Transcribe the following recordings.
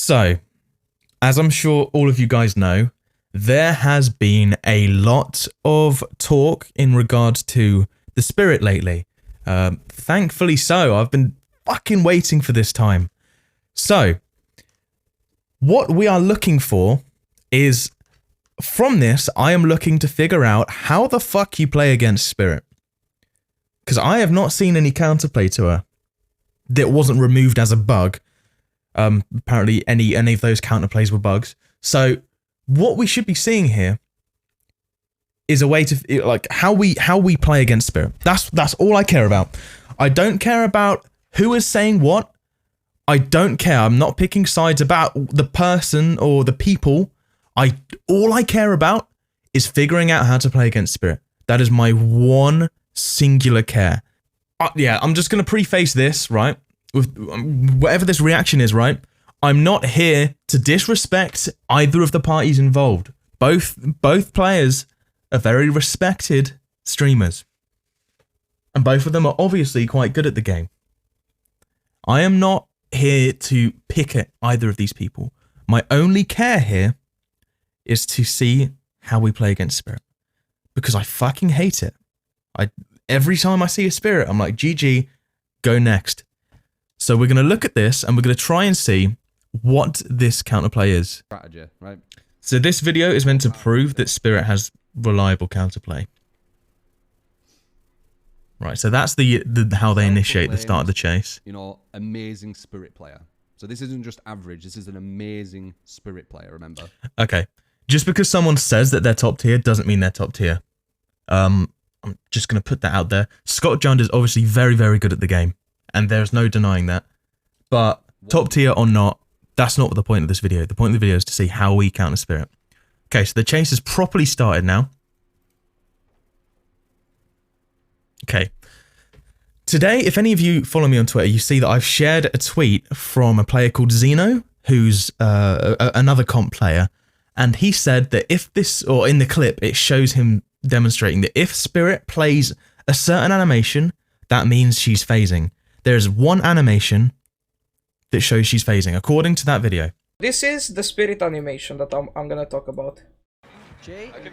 So, as I'm sure all of you guys know, there has been a lot of talk in regards to the Spirit lately. Thankfully so. I've been fucking waiting for this time. So, what we are looking for is, from this, I am looking to figure out how the fuck you play against Spirit. Because I have not seen any counterplay to her that wasn't removed as a bug. Apparently any of those counterplays were bugs. So what we should be seeing here is a way to, like, how we play against Spirit. That's all I care about. I don't care about who is saying what. I don't care. I'm not picking sides about the person or the people. All I care about is figuring out how to play against Spirit. That is my one singular care. Yeah, I'm just going to preface this, right? With whatever this reaction is, right? I'm not here to disrespect either of the parties involved. Both players are very respected streamers. And both of them are obviously quite good at the game. I am not here to pick at either of these people. My only care here is to see how we play against Spirit. Because I fucking hate it. Every time I see a Spirit, I'm like, GG, go next. So we're going to look at this and we're going to try and see what this counterplay is. Strategy, right? So this video is meant to prove that Spirit has reliable counterplay. Right, so that's the how they initiate the start of the chase. You know, amazing Spirit player. So this isn't just average, this is an amazing Spirit player, remember? Okay. Just because someone says that they're top tier doesn't mean they're top tier. I'm just going to put that out there. Scott Jund is obviously very, very good at the game. And there's no denying that. But top tier or not, that's not the point of this video. The point of the video is to see how we counter Spirit. Okay, so the chase has properly started now. Okay. Today, if any of you follow me on Twitter, you see that I've shared a tweet from a player called Zeno, who's another comp player. And he said that if this, or in the clip, it shows him demonstrating that if Spirit plays a certain animation, that means she's phasing. There's one animation that shows she's phasing, according to that video. This is the Spirit animation that I'm gonna talk about. Jay, save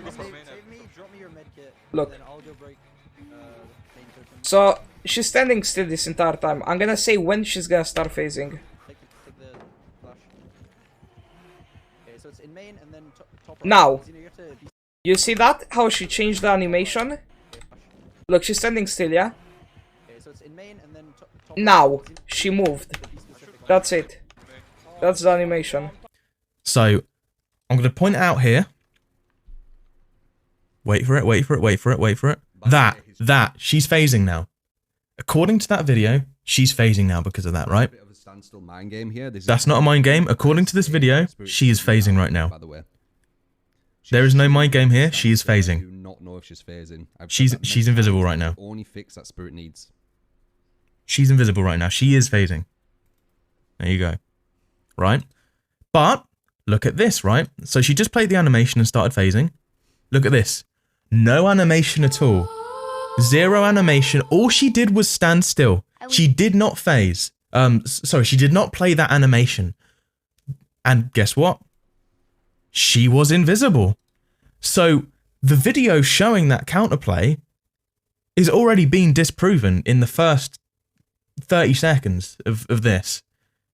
me, drop me your medkit. Look. Then I'll go break main token. So, she's standing still this entire time. I'm gonna say when she's gonna start phasing. Take the flash. Okay, so it's in main and then top right. Now. You have to be You see that? How she changed the animation? Look, she's standing still, yeah? okay, so it's in main and then top Now, she moved. That's it. That's the animation. So, I'm going to point it out here. Wait for it, wait for it, wait for it, wait for it. That, she's phasing now. According to that video, she's phasing now because of that, right? That's not a mind game. According to this video, she is phasing right now. There is no mind game here. She is phasing. I do not know if she's phasing. She's invisible right now. Only fix that Spirit needs. She's invisible right now. She is phasing. There you go. Right? But, look at this, right? So she just played the animation and started phasing. Look at this. No animation at all. Zero animation. All she did was stand still. She did not phase. Sorry, she did not play that animation. And guess what? She was invisible. So, the video showing that counterplay is already being disproven in the first 30 seconds of this.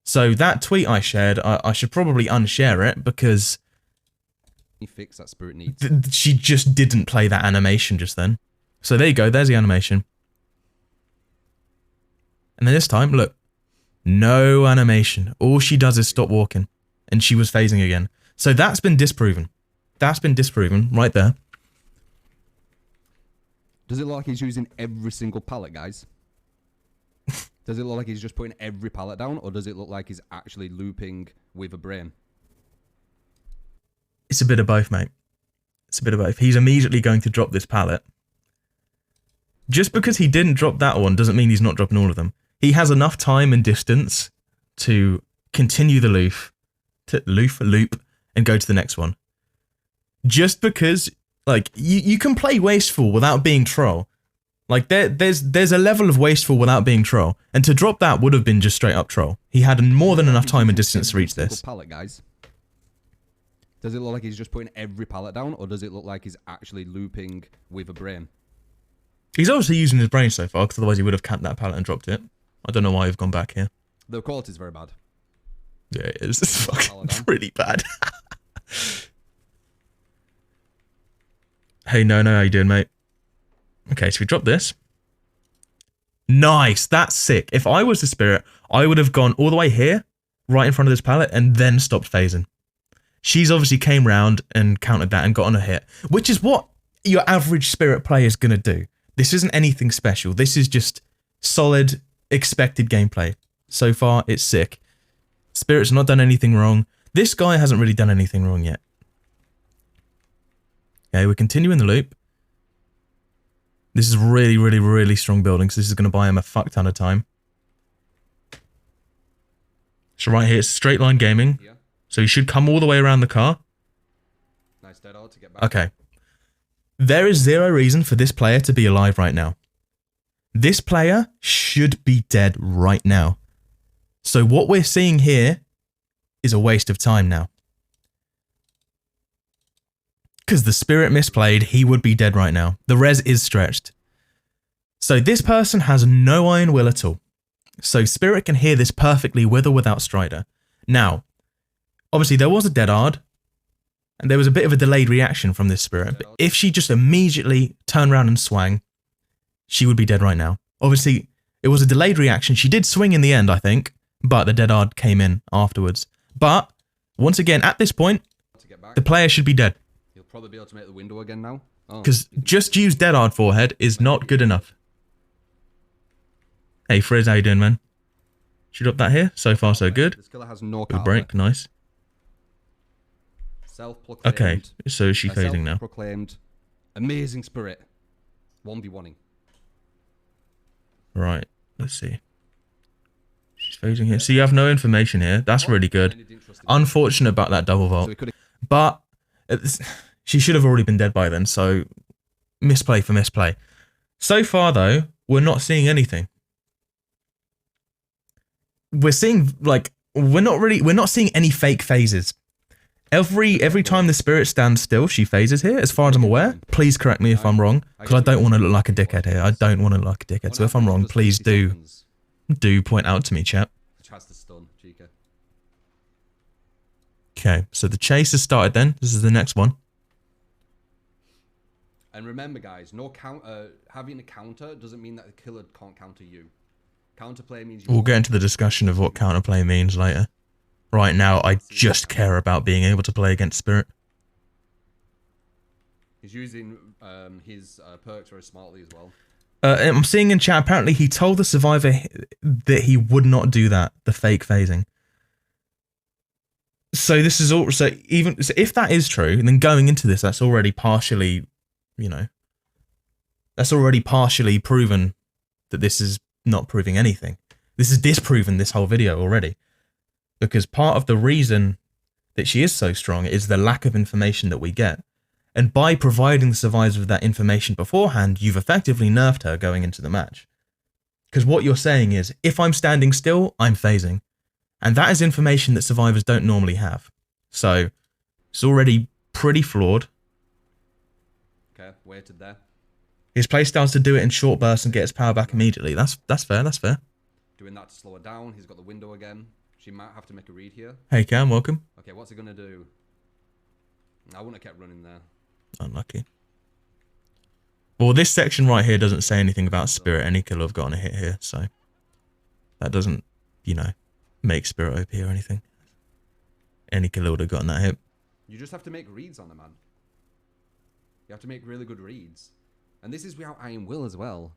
So that tweet I shared, I should probably unshare it because Fix that Spirit needs. She just didn't play that animation just then. So there you go, there's the animation. And then this time, look, no animation. All she does is stop walking. And she was phasing again. So that's been disproven. That's been disproven right there. Does it look like he's using every single pallet, guys? Does it look like he's just putting every pallet down, or does it look like he's actually looping with a brain? It's a bit of both, mate. It's a bit of both. He's immediately going to drop this pallet. Just because he didn't drop that one doesn't mean he's not dropping all of them. He has enough time and distance to continue the loop, and go to the next one. Just because, like, you can play wasteful without being troll. Like there's a level of wasteful without being troll, and to drop that would have been just straight up troll. He had more than enough time and distance to reach this. Pallet, guys. Does it look like he's just putting every pallet down, or does it look like he's actually looping with a brain? He's obviously using his brain so far, because otherwise he would have capped that pallet and dropped it. I don't know why you've gone back here. The quality is very bad. Yeah, it is. It's fucking pretty bad. Hey, no, how you doing, mate? Okay, so we drop this. Nice, that's sick. If I was the spirit, I would have gone all the way here, right in front of this pallet, and then stopped phasing. She's obviously came round and countered that and got on a hit, which is what your average spirit player is going to do. This isn't anything special. This is just solid, expected gameplay. So far, it's sick. Spirit's not done anything wrong. This guy hasn't really done anything wrong yet. Okay, we're continuing the loop. This is really, really, really strong building, so this is going to buy him a fuck ton of time. So right here, it's straight line gaming. Yeah. So he should come all the way around the car. Nice dead to get back. Okay. There is zero reason for this player to be alive right now. This player should be dead right now. So what we're seeing here is a waste of time now. Because the spirit misplayed, he would be dead right now. The res is stretched. So this person has no iron will at all. So spirit can hear this perfectly with or without Strider. Now, obviously there was a dead Ard, and there was a bit of a delayed reaction from this spirit. But if she just immediately turned around and swang, she would be dead right now. Obviously, it was a delayed reaction. She did swing in the end, I think, but the dead Ard came in afterwards. But, once again, at this point, the player should be dead. He'll probably be able to make the window again now. Because just use dead Ard forehead is not good enough. Hey, Frizz, how you doing, man? Should up that here? So far, so good. This killer has no Good break, nice. Self-proclaimed. Okay, so is she phasing now? Self-proclaimed amazing spirit. 1v1ing. Right, let's see. She's phasing here. So you have no information here. That's really good. Unfortunate about that double vault. But she should have already been dead by then, so misplay for misplay. So far, though, we're not seeing anything. We're seeing, like, we're not seeing any fake phases. Every time the spirit stands still, she phases here, as far as I'm aware. Please correct me if I'm wrong, because I don't want to look like a dickhead here. I don't want to look like a dickhead, so if I'm wrong, please do point out to me, chap. Okay, so the chase has started then. This is the next one. And remember, guys, having a counter doesn't mean that the killer can't counter you. Counterplay means we'll get into the discussion of what counterplay means later. Right now, I just care about being able to play against Spirit. He's using his perks very smartly as well. I'm seeing in chat, apparently he told the survivor that he would not do that, the fake phasing. So this is all, so if that is true, then going into this, that's already partially, that's already partially proven that this is not proving anything. This is disproven this whole video already. Because part of the reason that she is so strong is the lack of information that we get. And by providing the survivors with that information beforehand, you've effectively nerfed her going into the match. Because what you're saying is, if I'm standing still, I'm phasing. And that is information that survivors don't normally have. So, it's already pretty flawed. Okay, waited there. His playstyle's to do it in short bursts and get his power back immediately. That's fair, that's fair. Doing that to slow her down. He's got the window again. She might have to make a read here. Hey Cam, welcome. Okay, what's he going to do? I wouldn't have kept running there. Unlucky. Well, this section right here doesn't say anything about Spirit. Any killer have gotten a hit here, so that doesn't, make Spirit OP or anything. Any killer would have gotten that hit. You just have to make reads on the man. You have to make really good reads. And this is without Iron Will as well.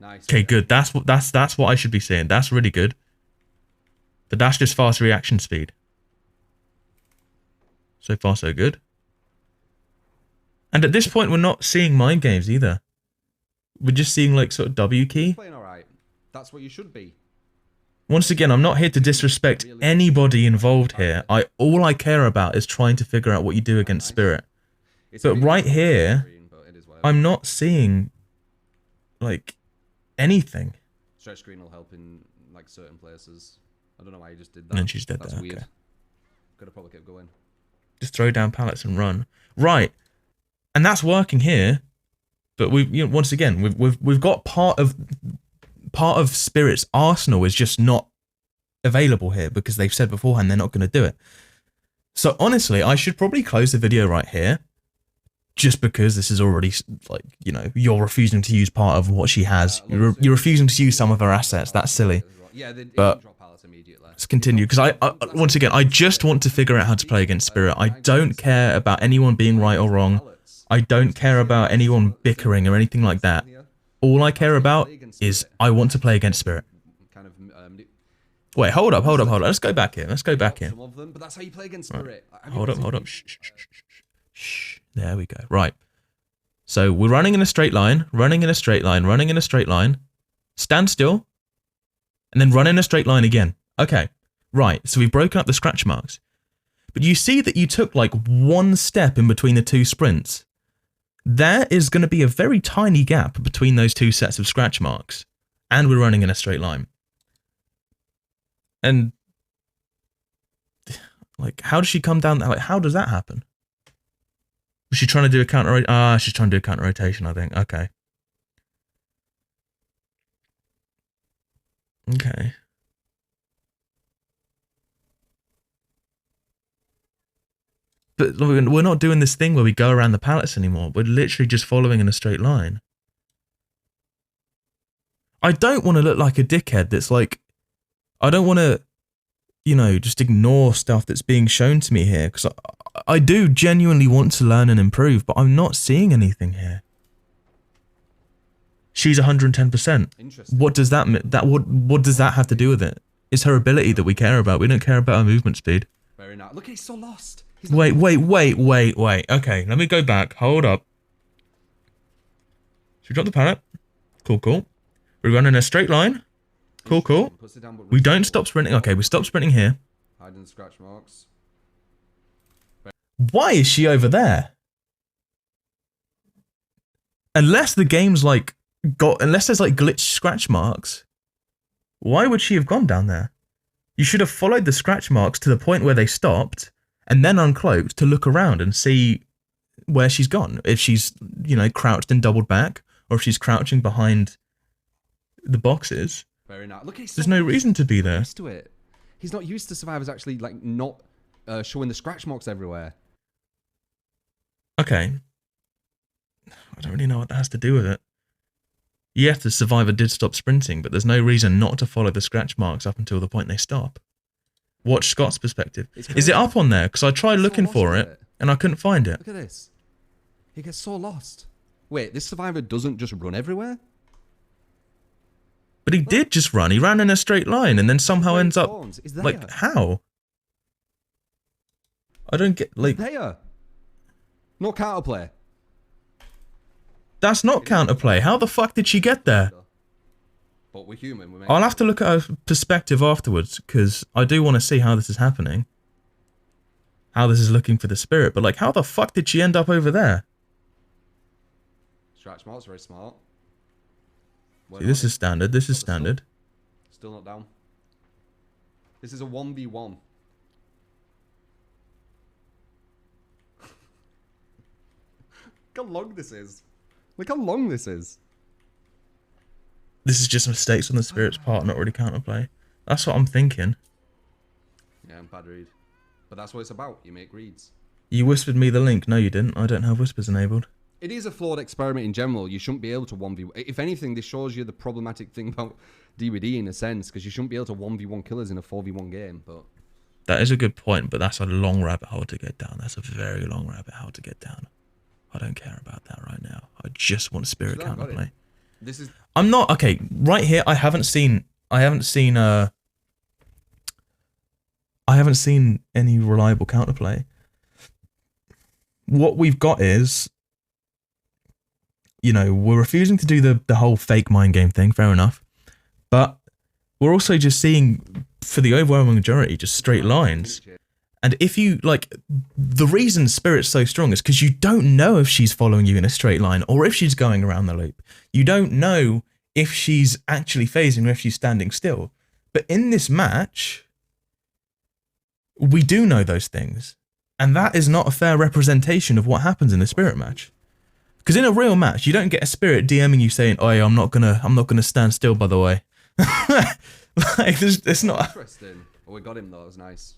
Nice. Okay, good. That's what I should be saying. That's really good. But that's just fast reaction speed. So far, so good. And at this point, we're not seeing mind games either. We're just seeing like sort of W key. Playing all right. That's what you should be. Once again, I'm not here to disrespect anybody involved here. All I care about is trying to figure out what you do against Spirit. But right here, I'm not seeing like anything. Stretch screen will help in like certain places. I don't know why you just did that. And then she's dead That's there. weird. Okay. Could have probably kept going. Just throw down pallets and run. Right, and that's working here. But once again we've got part of Spirit's arsenal is just not available here because they've said beforehand they're not going to do it. So honestly, I should probably close the video right here, just because this is already like you're refusing to use part of what she has. You're refusing to use some of her assets. That's silly. Yeah, they But drop pallets immediately. let's continue because I once again I just want to figure out how to play against Spirit. I don't care about anyone being right or wrong. I don't care about anyone bickering or anything like that. All I care about is I want to play against Spirit. Kind of, Wait, hold up. Let's go back here. some of them, but that's how you play against Spirit. Hold up. Shh. There we go. Right. So we're running in a straight line, stand still, and then run in a straight line again. Okay. Right. So we've broken up the scratch marks. But you see that you took like one step in between the two sprints. There is going to be a very tiny gap between those two sets of scratch marks. And we're running in a straight line. And like, how does she come down? Like, how does that happen? Was she trying to do a counter? She's trying to do a counter rotation, I think. Okay. Okay. But we're not doing this thing where we go around the pallets anymore. We're literally just following in a straight line. I don't want to look like a dickhead that's like, I don't want to, just ignore stuff that's being shown to me here. Because I do genuinely want to learn and improve, but I'm not seeing anything here. She's 110%. Interesting. What does that what does that have to do with it? It's her ability that we care about. We don't care about her movement speed. Very nice. Look, he's so lost. Wait. Okay, let me go back. Hold up. Should we drop the pallet? Cool. We run in a straight line. Cool. We don't stop sprinting. Okay, we stop sprinting here. Hiding the scratch marks. Why is she over there? Unless the game's unless there's like glitched scratch marks, why would she have gone down there? You should have followed the scratch marks to the point where they stopped and then uncloaked to look around and see where she's gone. If she's, crouched and doubled back, or if she's crouching behind the boxes. Very nice. Look, There's no reason to be there. Used to it. He's not used to survivors actually not showing the scratch marks everywhere. Okay. I don't really know what that has to do with it. Yes, the survivor did stop sprinting, but there's no reason not to follow the scratch marks up until the point they stop. Watch Scott's perspective. Is it up on there? Because I tried looking for it, and I couldn't find it. Look at this. He gets so lost. Wait, this survivor doesn't just run everywhere? But he did just run. He ran in a straight line, and then somehow ends up... Is there? Like, how? I don't get, like... There. No counterplay. That's not counterplay. How the fuck did she get there? But we're human. I'll have to look at her perspective afterwards, because I do want to see how this is happening. How this is looking for the spirit. But, like, how the fuck did she end up over there? Scratch marks, very smart. See, this is standard. This is standard. Still not down. This is a 1v1. Look how long this is. Look how long this is. This is just mistakes on the spirit's part, not really counterplay. That's what I'm thinking. Yeah, bad read. But that's what it's about. You make reads. You whispered me the link. No, you didn't. I don't have whispers enabled. It is a flawed experiment in general. You shouldn't be able to 1v1. If anything, this shows you the problematic thing about DVD in a sense, because you shouldn't be able to 1v1 killers in a 4v1 game. But that is a good point, but that's a long rabbit hole to get down. That's a very long rabbit hole to get down. I don't care about that right now. I just want spirit counterplay. This is. I'm not okay. Right here, I haven't seen any reliable counterplay. What we've got is, we're refusing to do the whole fake mind game thing. Fair enough, but we're also just seeing, for the overwhelming majority, just straight lines. And if you, like, the reason Spirit's so strong is because you don't know if she's following you in a straight line or if she's going around the loop. You don't know if she's actually phasing or if she's standing still. But in this match, we do know those things. And that is not a fair representation of what happens in a Spirit match. Because in a real match, you don't get a Spirit DMing you saying, "Oh, yeah, I'm not gonna stand still, by the way." Like, it's not. Interesting. Oh, we got him though. It was nice.